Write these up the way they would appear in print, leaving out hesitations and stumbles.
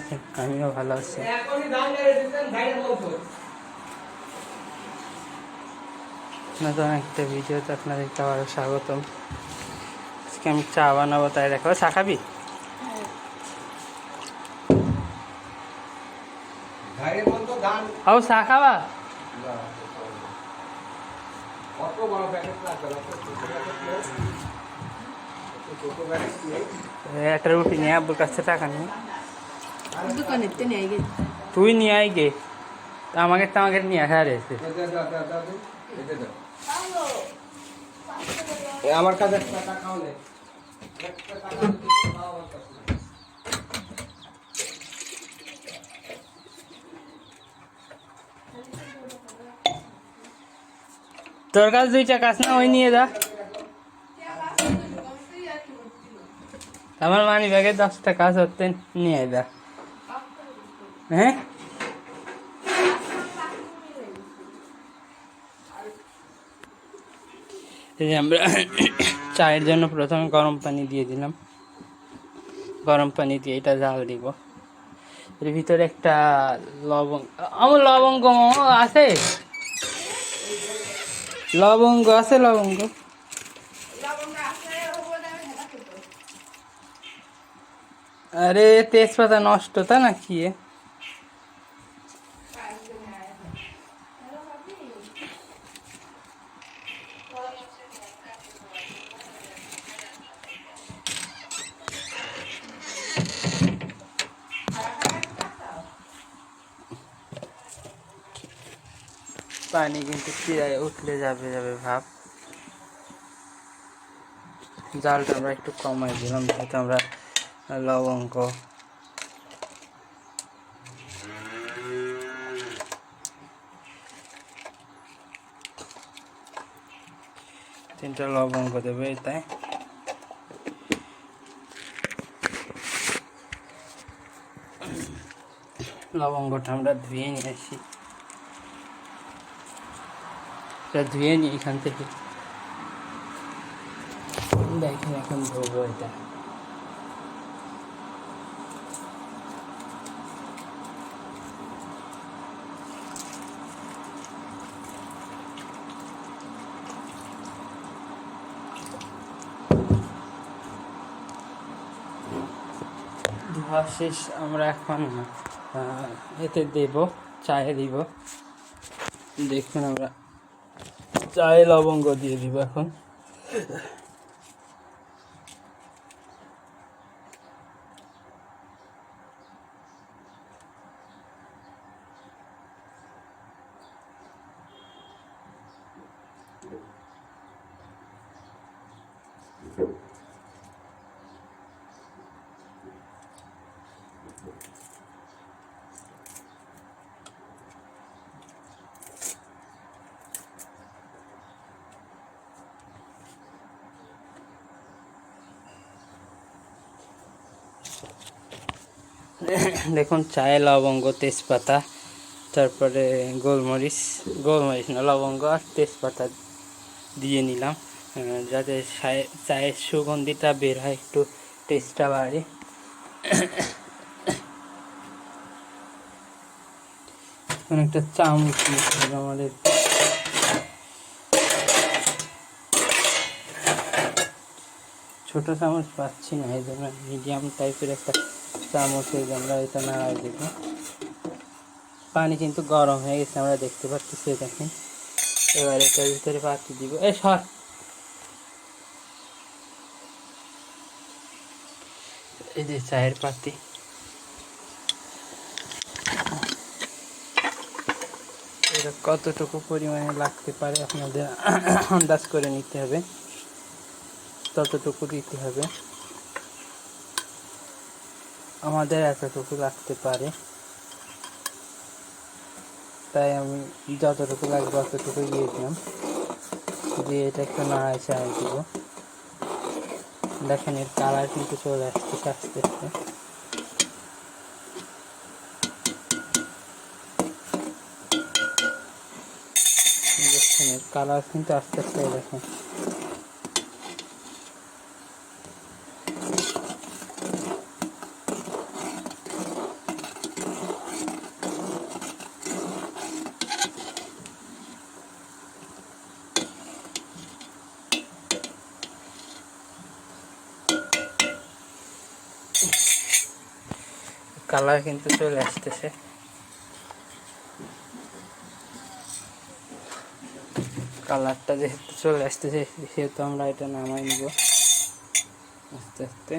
আছেন? আমিও ভালো আছি। নতুন একটা ভিডিওতে আপনাদেরকে আবারও স্বাগতম। আজকে আমি চা বানাবো, তাই দেখো। চা খাবি? চা খাবা? একটা রুটি নিয়ে আব্বুর কাছে টাকা নেই। তুই নিয়ে আই গে, আমাকে নিয়ে আসা রয়েছে। আমার কাছে তোর কাছে 2 টাকা আছে না? ওই নিয়ে যা। আমার মানি ব্যাগে 10 টাকা আছে, নিয়ে যা। হ্যাঁ, আমরা চায়ের জন্য প্রথমে গরম পানি দিয়ে দিলাম। গরম পানি দিয়ে এটা জাল দিব। এর ভিতরে একটা আমার লবঙ্গ আছে। লবঙ্গ আছে, লবঙ্গ। আরে তেজপাতা নষ্ট, তা না কি? পানি কিন্তু চিরায় উঠলে যাবে ভাব। জালটা আমরা একটু কমাই দিলাম, যেহেতু আমরা লবঙ্গ তিনটা লবঙ্গ দেবে, তাই লবঙ্গটা আমরা ধুয়ে নিয়ে আসি। ধুয়ে নিই এখান থেকে। দেখেন এখন ধোবো এটা। ধোয়া শেষ। আমরা এখন এতে দেব, চায়ে দিব। দেখুন, আমরা চায়ে লবঙ্গ দিয়ে দিব এখন। দেখুন, চায়ে লবঙ্গ, তেজপাতা, তারপরে গোলমরিচ না, লবঙ্গ আর তেজপাতা দিয়ে নিলাম, যাতে চায়ের সুগন্ধিটা বের হয়, একটু টেস্টটা বাড়ে। একটা চামচ আমাদের ছোট চামচ পাচ্ছি না, এই জন্য মিডিয়াম টাইপের একটা চামচের আমরা এটা নাড়াই দেবো। পানি কিন্তু গরম হয়ে গেছে, আমরা দেখতে পাচ্ছি। দেখেন, এবার এটার ভিতরে পাতি দিব। এই যে চায়ের পাতি, এটা কতটুকু পরিমাণে লাগতে পারে আপনাদের আন্দাজ করে নিতে হবে, ততটুকু দিতে হবে। আমাদের এতটুকু লাগতে পারে, তাই আমি যতটুকু লাগবে ততটুকু দিয়ে দিলাম। দিয়ে এটা একটু নাড়ায় চাড়াই দিব। দেখেন, এর কালার কিন্তু চলে আসছে আস্তে আস্তে। দেখছেন, এর কালার কিন্তু আস্তে আস্তে, দেখেন। কালার কিন্তু চলে আসতেছে। কালারটা যেহেতু চলে আসতেছে সেহেতু আমরা এটা নামাই নিব আস্তে আস্তে।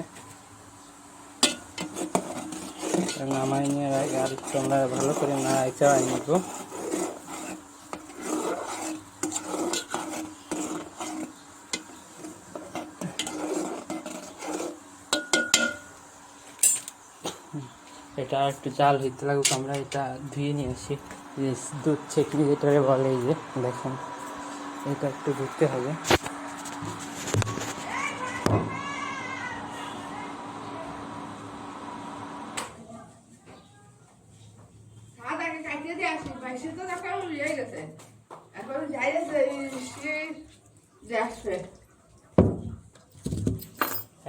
নামাই নেওয়ার আগে আর একটু আমরা ভালো করে নাড়াই চাড়াই নিব। এটা একটু জাল হইতে লাগুক, আমরা এটা ধুয়ে নিয়ে আসি। দুধ ছেঁকনি যেটারে বলে, এই যে দেখেন এটা একটু ধুতে হবে।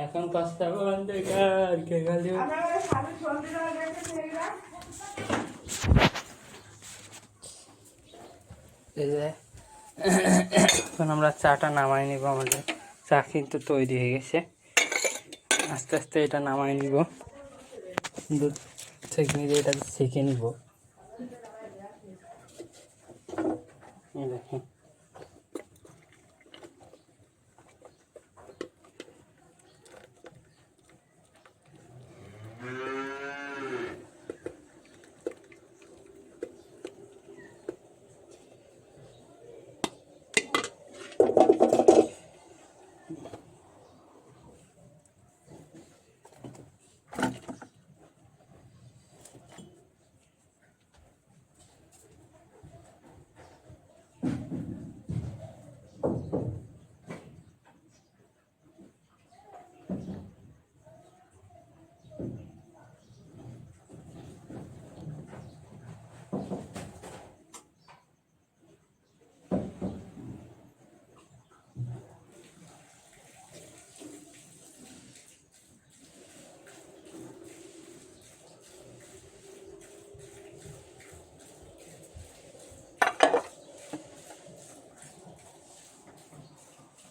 এখন কষ্ট এখন আমরা চাটা নামাই নিব। আমাদের চা কিন্তু তৈরি হয়ে গেছে। আস্তে আস্তে এটা নামাই নিব, দুধ ছেঁকে দিয়ে এটা ছেঁকে নিব। দেখেন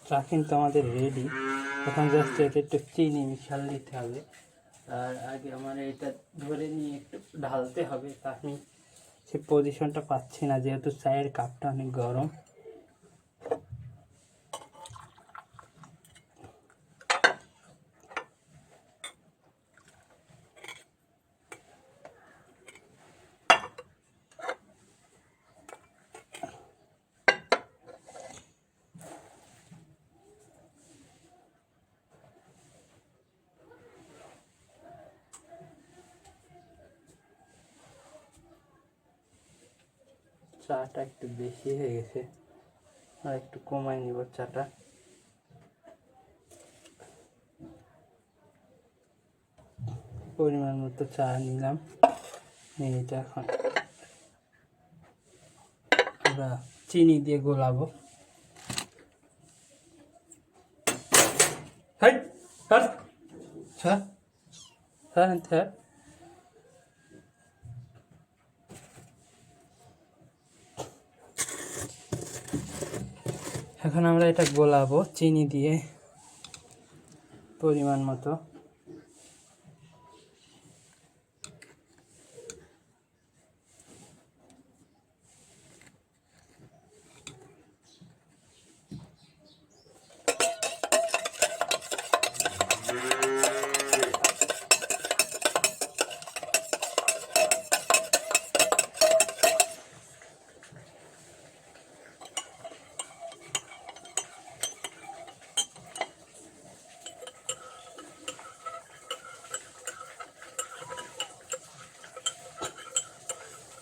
চা কিন্তু আমাদের রেডি। এখন জাস্ট এটা একটু চিনি মিশাল দিতে হবে। আর আগে আমার এটা ধরে নিয়ে একটু ঢালতে হবে। তা আমি সে পজিশনটা পাচ্ছি না যেহেতু চায়ের কাপটা অনেক গরম। চাটা একটু বেশি হয়ে গেছে, আর একটু কমাই নিব চাটা। পরিমাণ মতো চা নিলাম। এটা এখন আমরা চিনি দিয়ে গোলাবো। এখন আমরা এটা গোলাবো চিনি দিয়ে পরিমাণ মতো।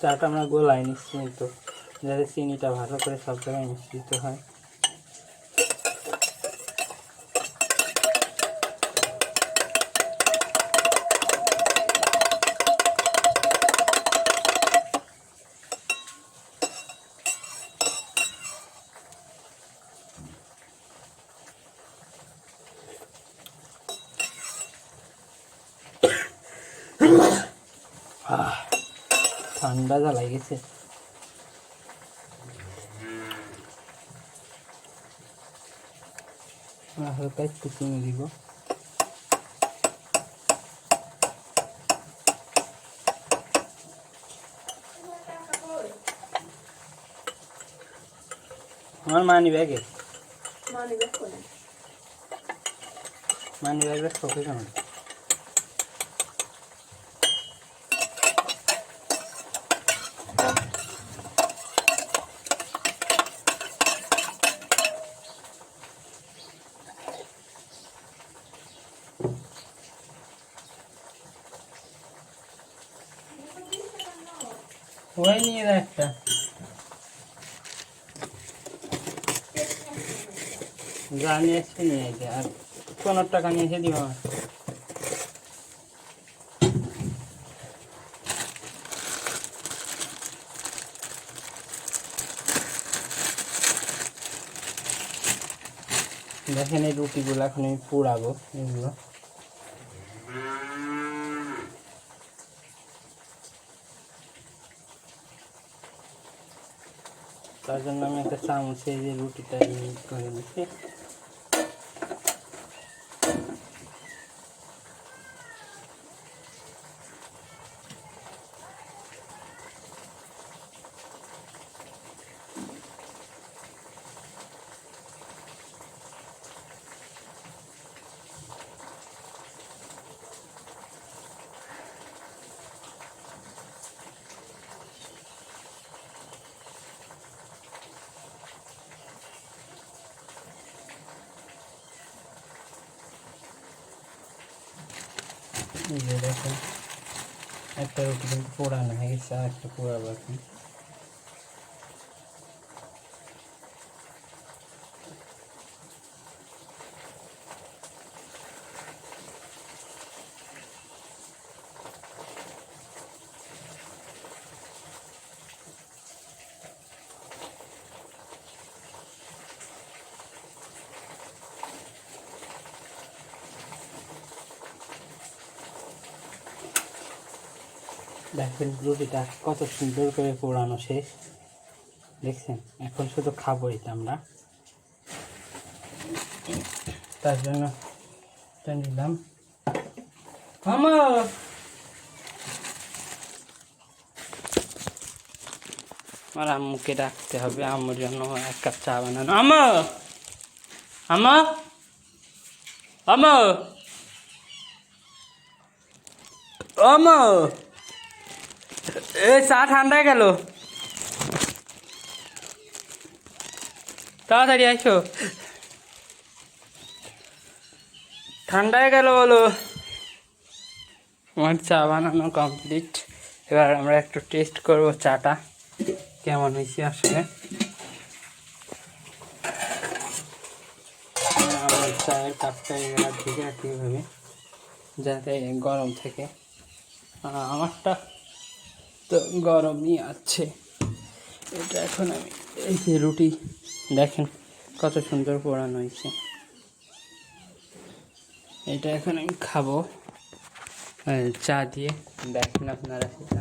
চাটা আমরা গোলাই নিচ্ছি কিন্তু যাতে চিনিটা ভালো করে সব জায়গায় মিশ্রিত হয়। ঠান্ডা যা লাগেছে। হালকা একটু চিনি দিব। আমার মানি ব্যাগে মানি ব্যাগ করে মানি ব্যাগটা শোকে কেন ওই নিয়ে যা একটা যা নিয়ে এসে নিয়ে আইতে আর 15 টাকা নিয়ে এসে দিব আমার দেখেন এই রুটিগুলো এখন আমি পোড়াবো এগুলো তার জন্য আমি একটা চামচে এই যে রুটিটা করে নিচ্ছি এই যে দেখেন একটা রুটি কিন্তু পোড়ানো হয়ে গেছে আর একটা পোড়াবো এখন দেখেন রুটিটা কত সুন্দর করে পোড়ানো শেষ দেখছেন এখন শুধু খাবো এটা আমরা তার জন্য এটা নিলাম আমার আম্মুকে ডাকতে হবে আম্মুর জন্য 1 কাপ চা বানানো আম্মু আম্মু আম্মু আম্মু এই চা ঠান্ডা গেল তাড়াতাড়ি আসো ঠান্ডায় গেল বলো আমার চা বানানো কমপ্লিট এবার আমরা একটু টেস্ট করব চাটা কেমন হয়েছে আসলে আমার চায়ের কাপটা এবার ঢেকে রাখতে হবে যাতে গরম থাকে আমারটা তো গরমই আছে এটা এখন আমি এই যে রুটি দেখেন কত সুন্দর পোড়ানো হয়েছে এটা এখন আমি খাবো চা দিয়ে দেখেন আপনারা সেটা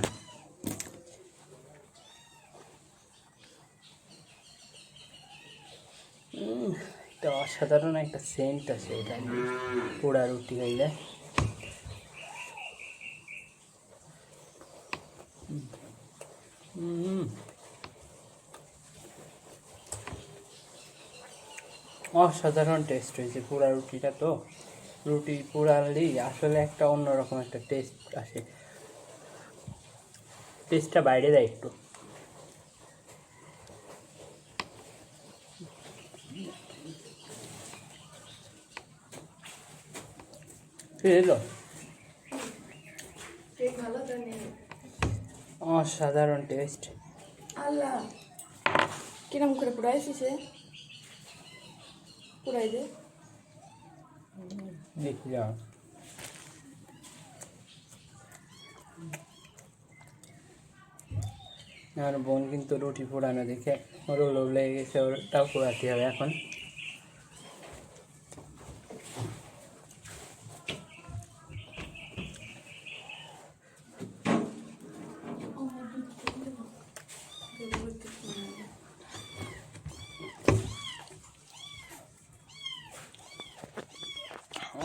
এটা অসাধারণ একটা সেন্ট আছে এটা পোড়া রুটি হইলে অসাধারণ টেস্ট হয়েছে পোড়া রুটিটা তো রুটি পোড়ালেই আসলে একটা অন্যরকম একটা টেস্ট আসে টেস্টটা বাইরে যায় একটু এলো অসাধারণ টেস্ট আল্লাহ কিরম করে পুরাইছি সে পুরাই দে দেখি যাও আমার বোন কিন্তু রুটি পোড়ানো দেখে ওরও লোভ লেগে গেছে ওটাও পোড়াতে হবে এখন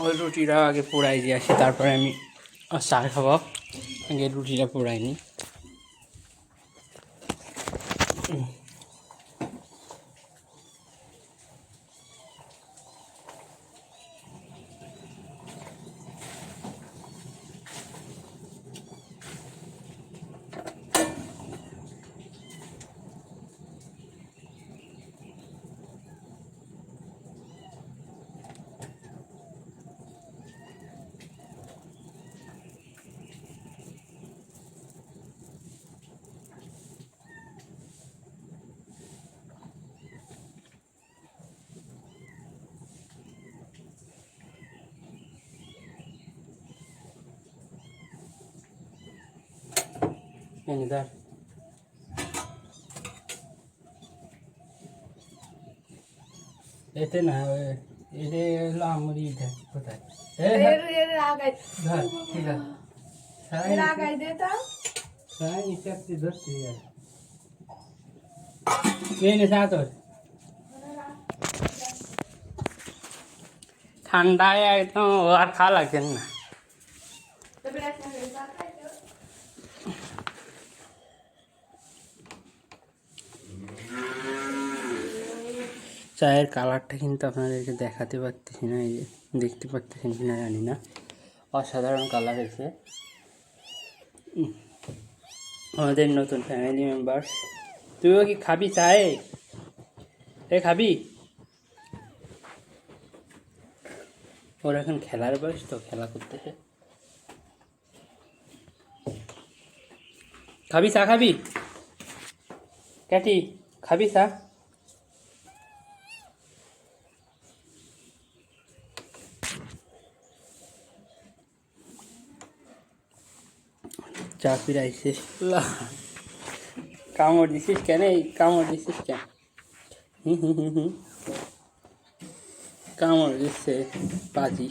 ওই রুটিটা আগে পোড়াই দিয়ে আসি তারপরে আমি চা খাবো আগে রুটিটা পোড়াই নি এনে ধর এতে না এটা হলো আমরি এটা কোথায় এর আগাই ধর ঠিক আছে এর আগাই দে তা সাই নিচে আপনি ধরছি এনে যা তোর ঠান্ডায় একদম আর খাওয়া লাগছে না তবে একটা হয়ে যায় চায়ের কালারটা কিন্তু আপনাদেরকে দেখাতে পারতেছি না, এই যে দেখতে পারতেছেন কিনা জানি না, অসাধারণ কালার এসে আমাদের নতুন ফ্যামিলি মেম্বার। তুইও কি খাবি চায়ে? এ খাবি? ওর এখন খেলার বয়স তো, খেলা করতেছে। খাবি চা? খাবি ক্যাটি? খাবি চা? চা পিরাইছিস? কামড় দিছিস কেন? এই কামড় দিছিস কেন? কামড় দিচ্ছে পাজি।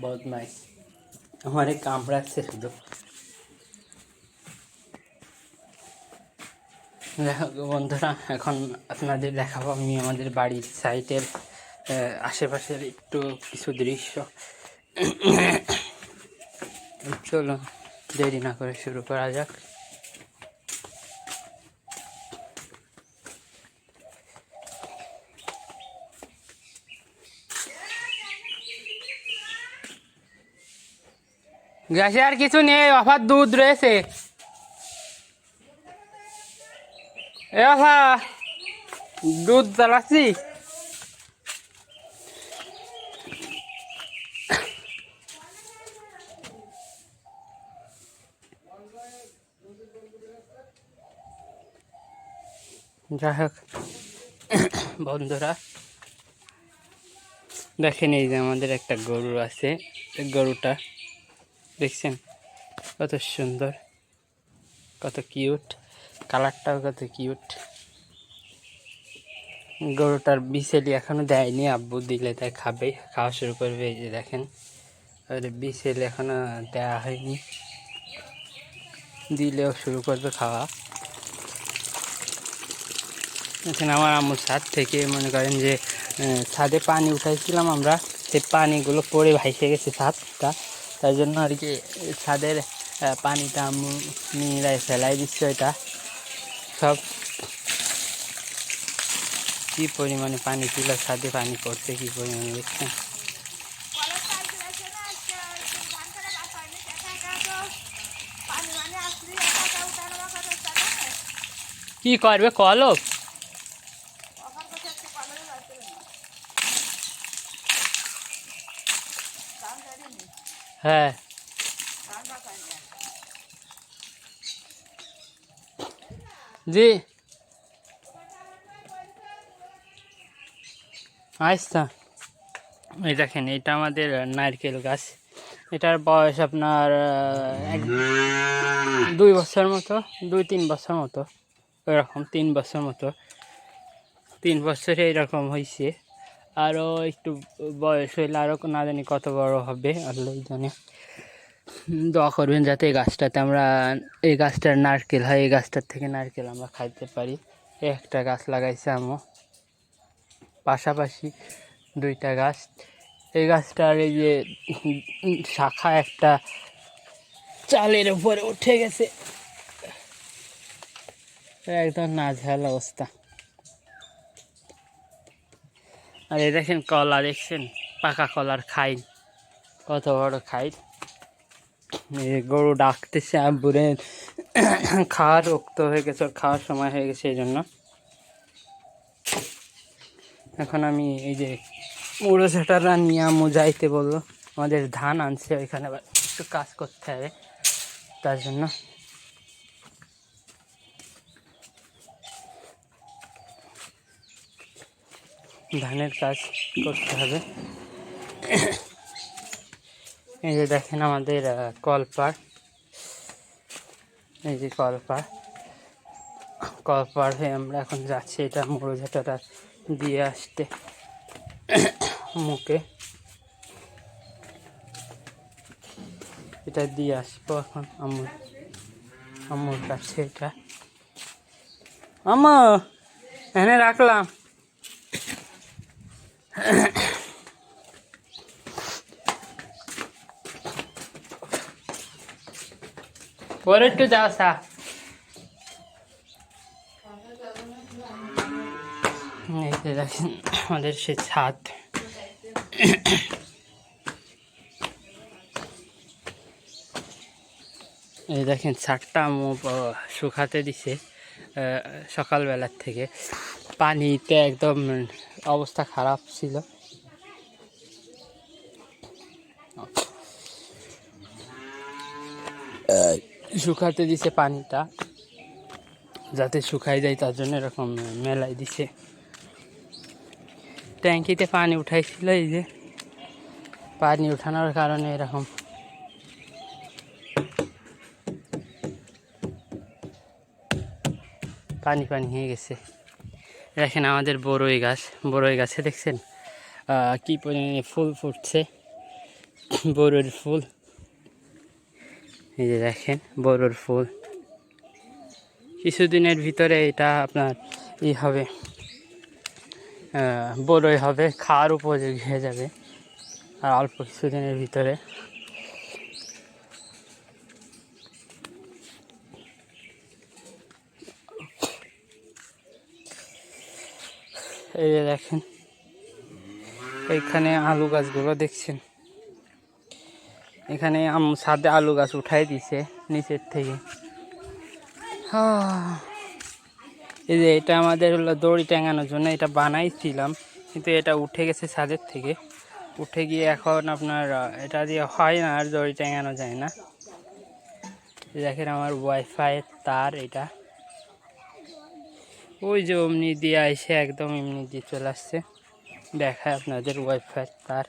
বদমাইশ আমারে কামড়াচ্ছে শুধু। দেখো বন্ধুরা, এখন আপনাদের দেখাবো আমি আমাদের বাড়ির সাইডের আশেপাশের একটু কিছু দৃশ্য। চলো দেরি না করে শুরু করা যাক। গ্যাসে আর কিছু নেই, অফার দুধ রয়েছে। এ বাবা, দুধ চালাচ্ছি। যাই হোক বন্ধুরা, দেখেন এই যে আমাদের একটা গরু আছে। গরুটা দেখছেন কত সুন্দর, কত কিউট, কালারটাও কত কিউট। গরুটার বিছেলি এখনো দেয়নি, আব্বু দিলে তাই খাবে, খাওয়া শুরু করবে। এই যে দেখেন বিছেলি এখনো দেওয়া হয়নি, দিলেও শুরু করবে খাওয়া। এখন আমার আম্মুর ছাদ থেকে মনে করেন যে ছাদে পানি উঠাইছিলাম আমরা, সেই পানিগুলো পড়ে ভাসে গেছে ছাদটা, তাই জন্য আর কি ছাদের পানিটা আম্মু নিয়ে ফেলাই দিচ্ছে। এটা সব কি পরিমাণে পানি ছিল, ছাদে পানি পড়ছে কি পরিমাণে দেখছেন। কি করবে কলো? হ্যাঁ জি আচ্ছা। এই দেখেন এটা আমাদের নারকেল গাছ, এটার বয়স আপনার 2 বছর মতো, 2-3 বছর মতো, এরকম 3 বছর মতো, 3 বছরে এরকম হয়েছে। আরও একটু বয়স হইলে আরও না জানি কত বড় হবে, আল্লাহ জানে। দোয়া করবেন যাতে এই গাছটাতে আমরা, এই গাছটার নারকেল হয়, এই গাছটার থেকে নারকেল আমরা খাইতে পারি। একটা গাছ লাগাইছে আম্মু, পাশাপাশি 2টা গাছ। এই গাছটার এই যে শাখা একটা চালের উপরে উঠে গেছে, একদম নাজেহাল অবস্থা। আর এই দেখেন কলা, দেখছেন পাকা কলার খাই, কত বড় খাই। গরু ডাকতেছে আব্বুরে, খাওয়ার রক্ত হয়ে গেছে, খাওয়ার সময় হয়ে গেছে, এই জন্য এখন আমি এই যে মুড়ো সেটারা নিয়ে আম্মু যাইতে বললো, আমাদের ধান আনছে ওইখানে একটু কাজ করতে হবে, তার জন্য ধানের কাজ করতে হবে। এই যে দেখেন আমাদের কলপার, এই যে কলপার হয়ে আমরা এখন যাচ্ছি এটা মোড়ঝাটাটা দিয়ে আসতে মুখে, এটা দিয়ে আসবো এখন আম্মুর কাছে। এটা আম্মা এখানে রাখলাম। পরে একটু যাও সা। এই যে দেখেন আমাদের সে ছাদ, এই দেখেন ছাদটা শুকাতে দিছে সকালবেলার থেকে। পানিতে একদম অবস্থা খারাপ ছিল। শুকাতে দিছে পানিটা, যাতে শুকাই যায় তার জন্য এরকম মেলাই দিছে। ট্যাঙ্কিতে পানি উঠাইছিল, এই যে পানি উঠানোর কারণে এরকম পানি হয়ে গেছে। দেখেন আমাদের বড়ই গাছে দেখছেন কি পরিমাণে ফুল ফুটছে, বড়ইর ফুল। এই যে দেখেন বড়ইর ফুল, কিছুদিনের ভিতরে এটা আপনার হবে, বড়ই হবে, খাওয়ার উপযোগী হয়ে যাবে আর অল্প কিছুদিনের ভিতরে। এই যে দেখেন এইখানে আলু গাছগুলো দেখছেন, এখানে ছাদে আলু গাছ উঠাই দিছে নিচের থেকে। এই যে এটা আমাদের হলো দড়ি টাঙানোর জন্য, এটা বানাইছিলাম কিন্তু এটা উঠে গেছে ছাদের থেকে, উঠে গিয়ে এখন আপনার এটা দিয়ে হয় না, আর দড়ি টাঙানো যায় না। দেখেন আমার ওয়াইফাইয়ের তার, এটা ওই যে অমনি দিয়ে আইসে একদম এমনি দিয়ে চলে আসছে। দেখায় আপনাদের ওয়াইফাইয়ের তার,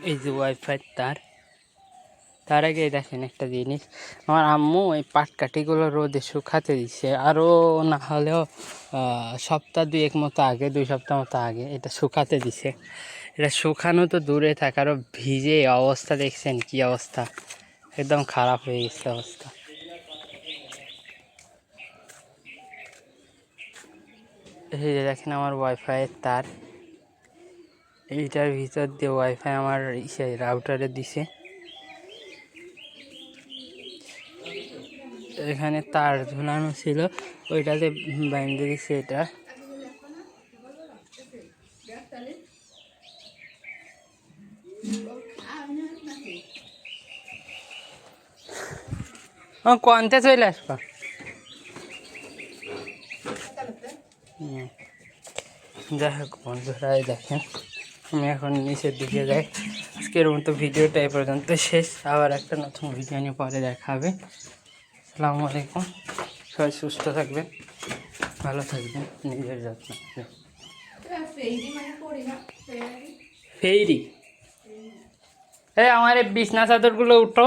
এই যে ওয়াইফাইয়ের তার। তার আগে দেখেন একটা জিনিস, আমার আম্মু এই পাটকাঠিগুলো রোদে শুকাতে দিচ্ছে, আরও না হলেও সপ্তাহ 2 মতো আগে, 2 সপ্তাহ মতো আগে এটা শুকাতে দিছে। এটা শুকানো তো দূরে থাকে, আরও ভিজে অবস্থা দেখছেন কি অবস্থা, একদম খারাপ হয়ে গেছে অবস্থা। এই যে দেখেন আমার ওয়াইফাইয়ের তার, এইটার ভিতর দিয়ে ওয়াইফাই আমার রাউটারে দিছে। এখানে তার ঝুলানো ছিল, ওইটাতে বাইন্ধে দিচ্ছে এটা। কোনতে চলে আসবা? যাই হোক বন্ধুরা, দেখেন আমি এখন নিচের দিকে যাই। আজকের মতো ভিডিওটা এই পর্যন্ত শেষ, আবার একটা নতুন ভিডিও নিয়ে পরে দেখা হবে। আসসালামু আলাইকুম, সবাই সুস্থ থাকবেন, ভালো থাকবেন, নিজের যত্ন নেবেন। ফেরি, এই আমার এই বিছনা চাদরগুলো উঠো।